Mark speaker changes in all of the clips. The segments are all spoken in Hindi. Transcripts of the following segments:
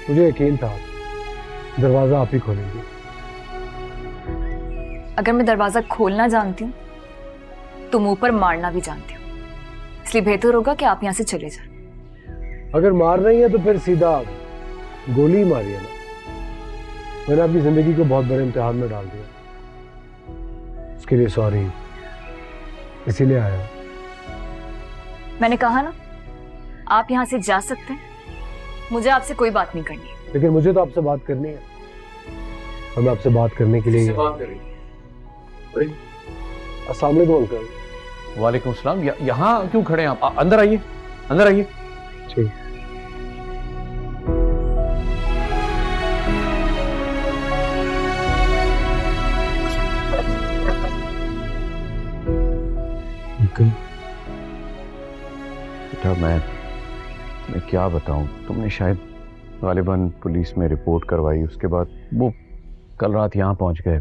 Speaker 1: मुझे यकीन था दरवाजा आप ही खोलेंगे।
Speaker 2: अगर मैं दरवाजा खोलना जानती हूँ तो मुंह पर मारना भी जानती हूँ, इसलिए बेहतर होगा कि आप यहाँ से चले जाएं।
Speaker 1: अगर मारना ही है तो फिर सीधा गोली ही मारिए ना। मैंने अपनी जिंदगी को बहुत बड़े इम्तिहान में डाल दिया, उसके लिए सॉरी, इसीलिए आया हूं।
Speaker 2: मैंने कहा ना, आप यहाँ से जा सकते हैं, मुझे आपसे कोई बात नहीं करनी है।
Speaker 1: लेकिन मुझे तो आपसे बात करनी है और मैं आपसे बात करने के लिए
Speaker 3: बात कर रही है।
Speaker 1: अस्सलाम वालेकुम अंकल।
Speaker 3: वालेकुम सलाम। यहाँ क्यों खड़े हैं आप? अंदर आइए, अंदर आइए।
Speaker 1: ठीक। अंकल
Speaker 3: बेटा मैं क्या बताऊं, तुमने शायद गालिबन पुलिस में रिपोर्ट करवाई, उसके बाद वो कल रात यहाँ पहुंच गए,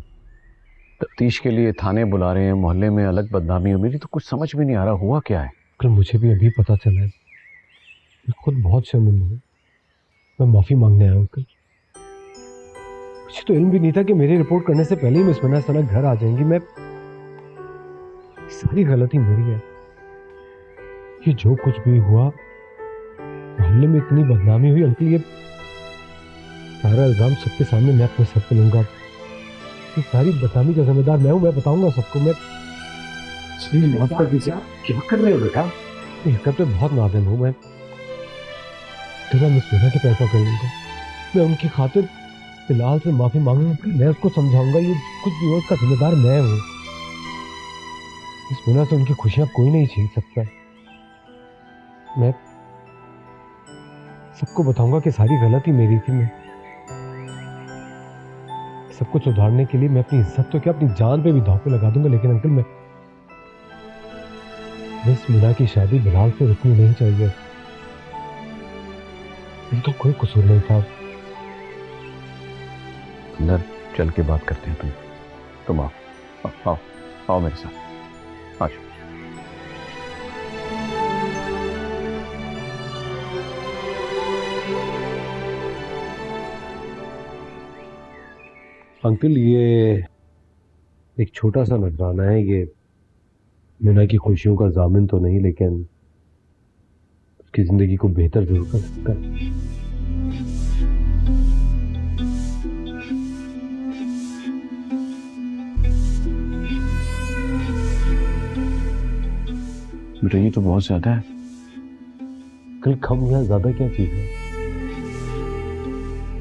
Speaker 3: तफ्तीश के लिए थाने बुला रहे हैं, मोहल्ले में अलग बदनामी हो, मेरी तो कुछ समझ में नहीं आ रहा हुआ क्या है।
Speaker 1: अंकल मुझे भी अभी पता चला है, मैं खुद बहुत शर्मिंदा हूँ, मैं माफी मांगने आया हूँ अंकल। मुझे तो इल्म भी नहीं था कि मेरी रिपोर्ट करने से पहले ही मिस मना सना घर आ जाएंगी। मैं सारी गलती मेरी है, ये जो कुछ भी हुआ, मोहल्ले में इतनी बदनामी हुई अंकल, ये सारा इल्जाम सबके सामने मैं अपने सर पे लूंगा। ये सारी बदनामी का जिम्मेदार मैं हूं, मैं बताऊंगा सबको। मैं
Speaker 3: क्या कर रहे हो बेटा?
Speaker 1: हरकत पे बहुत नादिम हूं मैं, तो मैं मिस मीना के पैसा करूंगा, मैं उनकी खातिर फिलहाल से माफी मांगूंगा, मैं उसको समझाऊंगा ये कुछ भी हो उसका जिम्मेदार मैं हूं। मिस मीना से उनकी खुशियां कोई नहीं छीन सकता। मैं सबको बताऊंगा कि सारी गलती मेरी थी। मैं सब कुछ सुधारने के लिए मैं अपनी इज्जत तो क्या अपनी जान पे भी दांव पे लगा दूंगा, लेकिन अंकल मैं मिस मीना की शादी बिलाल से रुकनी नहीं चाहिए। इनका कोई कसूर नहीं था।
Speaker 3: अंदर चल के बात करते हैं। तुम आओ आओ मेरे साथ, आ जाओ।
Speaker 1: अंकल ये एक छोटा सा नजराना है, ये मीना की खुशियों का जामिन तो नहीं, लेकिन उसकी जिंदगी को बेहतर जरूर कर सकता है।
Speaker 3: बेटा ये तो बहुत ज्यादा है।
Speaker 1: कल कम या ज्यादा क्या चीज है?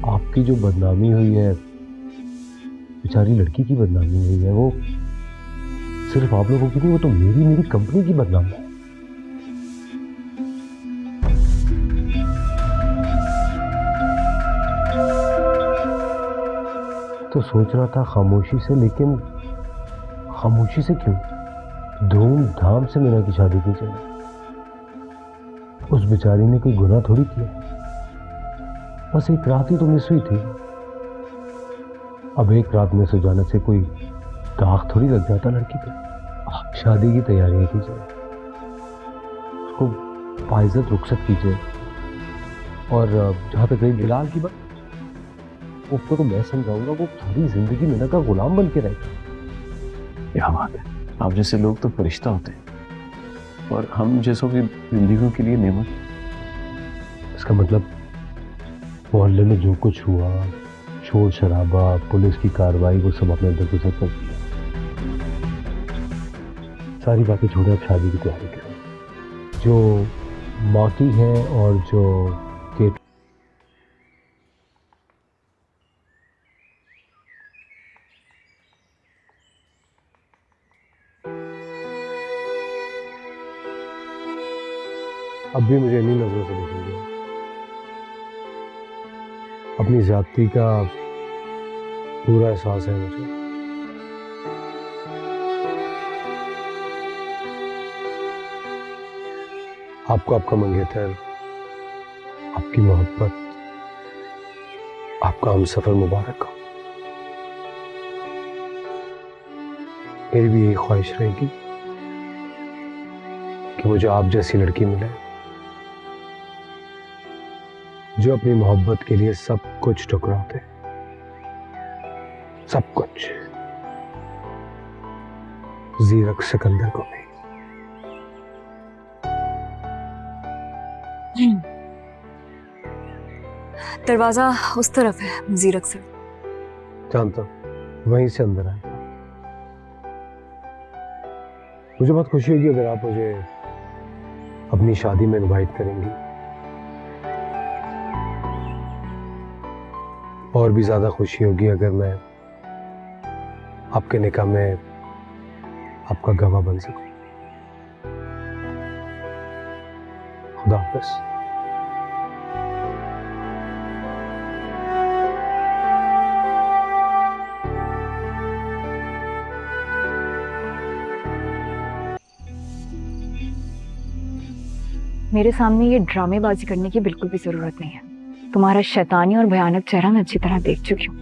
Speaker 1: आपकी जो बदनामी हुई है, बेचारी लड़की की बदनामी हुई है, वो सिर्फ आप लोगों की नहीं, वो तो मेरी कंपनी की बदनामी है। तो सोच रहा था खामोशी से, लेकिन खामोशी से क्यों, धूमधाम से मीना की शादी की जाए। उस बेचारी ने कोई गुनाह थोड़ी किया, बस एक रात ही तो मिस हुई थी। अब एक रात मिस हो जाने से कोई दाग थोड़ी लग जाता लड़की पे। आप शादी की तैयारियां कीजिए, उसको बाइज्जत रुखसत कीजिए, और जहां तक रही बिलाल की बात, उसको तो मैं समझाऊंगा, वो सारी जिंदगी मीना का गुलाम बन के रहेगा।
Speaker 3: क्या बात है, आप जैसे लोग तो फरिश्ता होते हैं और हम जैसों की जिंदगियों के लिए नेमत।
Speaker 1: इसका मतलब मोहल्ले में जो कुछ हुआ, शोर शराबा, पुलिस की कार्रवाई, वो सब अपने अंदर गुजर कर दिया। सारी बातें छोड़े, अब शादी की तैयारी करें। जो माँ की है और जो केट अब भी मुझे इन्हीं नजरों से देखेंगे। अपनी ज्यादती का पूरा एहसास है मुझे। आपको आपका मंगेतर, आपकी मोहब्बत, आपका हमसफर मुबारक हो। मेरी भी यही ख्वाहिश रहेगी कि मुझे आप जैसी लड़की मिले, जो अपनी मोहब्बत के लिए सब कुछ ठुकराते, सब कुछ, जीरक सिकंदर को भी।
Speaker 2: दरवाजा उस तरफ है जीरक से।
Speaker 1: जानता हूं, वहीं से अंदर आए। मुझे बहुत खुशी होगी अगर आप मुझे अपनी शादी में इनवाइट करेंगी, और भी ज्यादा खुशी होगी अगर मैं आपके निकाह में आपका गवाह बन सकूं। खुदा हाफिज।
Speaker 2: मेरे सामने ये ड्रामेबाजी करने की बिल्कुल भी जरूरत नहीं है। तुम्हारा शैतानी और भयानक चेहरा मैं अच्छी तरह देख चुकी हूँ।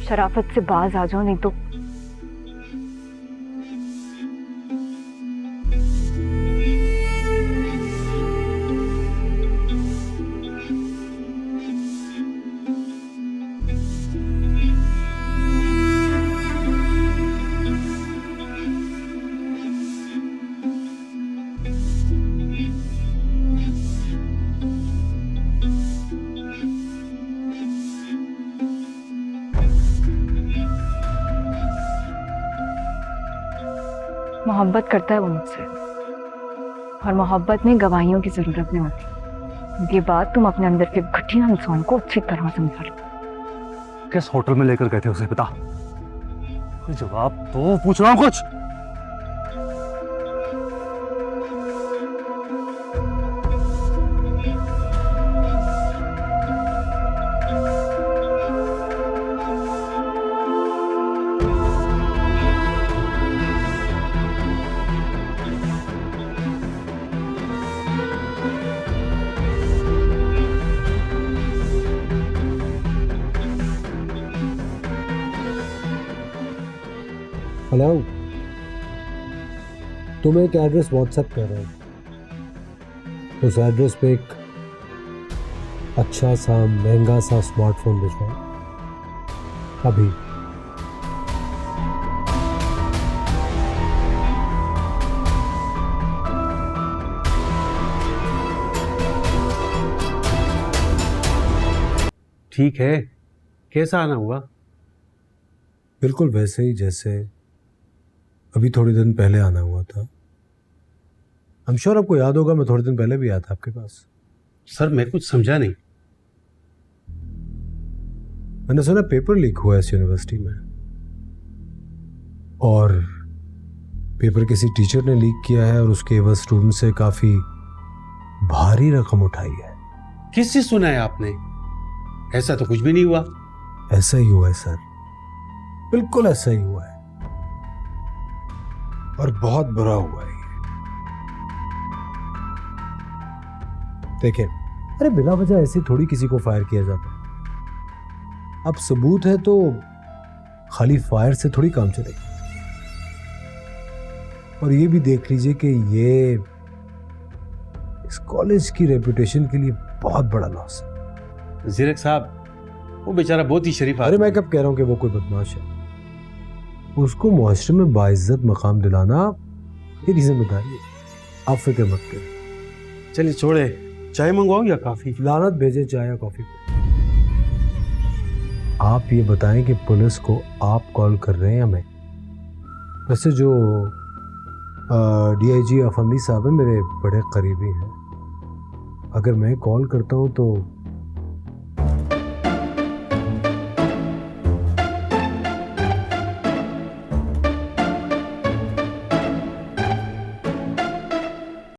Speaker 2: शराफत से बाज आ जाओ, नहीं तो मोहब्बत करता है वो मुझसे, और मोहब्बत में गवाहियों की जरूरत नहीं होती। ये बात तुम अपने अंदर के घटिया इंसान को अच्छी तरह समझा लो।
Speaker 4: किस होटल में लेकर गए थे उसे, बता। जवाब तो पूछ रहा हूं कुछ।
Speaker 1: हेलो, तुम्हें एक एड्रेस व्हाट्सएप कर रहा हूँ। उस एड्रेस पे एक अच्छा सा महंगा सा स्मार्टफोन भिजवाओ अभी।
Speaker 4: ठीक है, कैसा आना हुआ?
Speaker 1: बिल्कुल वैसे ही जैसे अभी थोड़े दिन पहले आना हुआ था। आई एम श्योर आपको याद होगा, मैं थोड़े दिन पहले भी आया था आपके पास।
Speaker 4: सर मैं कुछ समझा नहीं।
Speaker 1: मैंने सुना पेपर लीक हुआ इस यूनिवर्सिटी में, और पेपर किसी टीचर ने लीक किया है और उसके एवज स्टूडेंट से काफी भारी रकम उठाई है।
Speaker 4: किस चीज सुना है आपने? ऐसा तो कुछ भी नहीं हुआ।
Speaker 1: ऐसा ही हुआ है सर, बिल्कुल ऐसा ही हुआ है, और बहुत बुरा हुआ है। देखिए, अरे बिना वजह ऐसे थोड़ी किसी को फायर किया जाता है। अब सबूत है तो खाली फायर से थोड़ी काम चलेगा। और ये भी देख लीजिए कि ये इस कॉलेज की रेपुटेशन के लिए बहुत बड़ा लॉस है।
Speaker 4: जीरक साहब, वो बेचारा बहुत ही शरीफ
Speaker 1: अरे मैं कब कह रहा हूं कि वो कोई बदमाश है। उसको मुआशरे में बाइज्जत मकाम दिलाना मेरी जिम्मेदारी है, आप फिक्र मत करें।
Speaker 4: चलिए छोड़े, चाय मंगवाओ या कॉफी?
Speaker 1: लानत भेजे चाय या कॉफी पे। आप ये बताएं कि पुलिस को आप कॉल कर रहे हैं या मैं? वैसे जो डीआईजी अफंदी साहब है मेरे बड़े करीबी हैं, अगर मैं कॉल करता हूं तो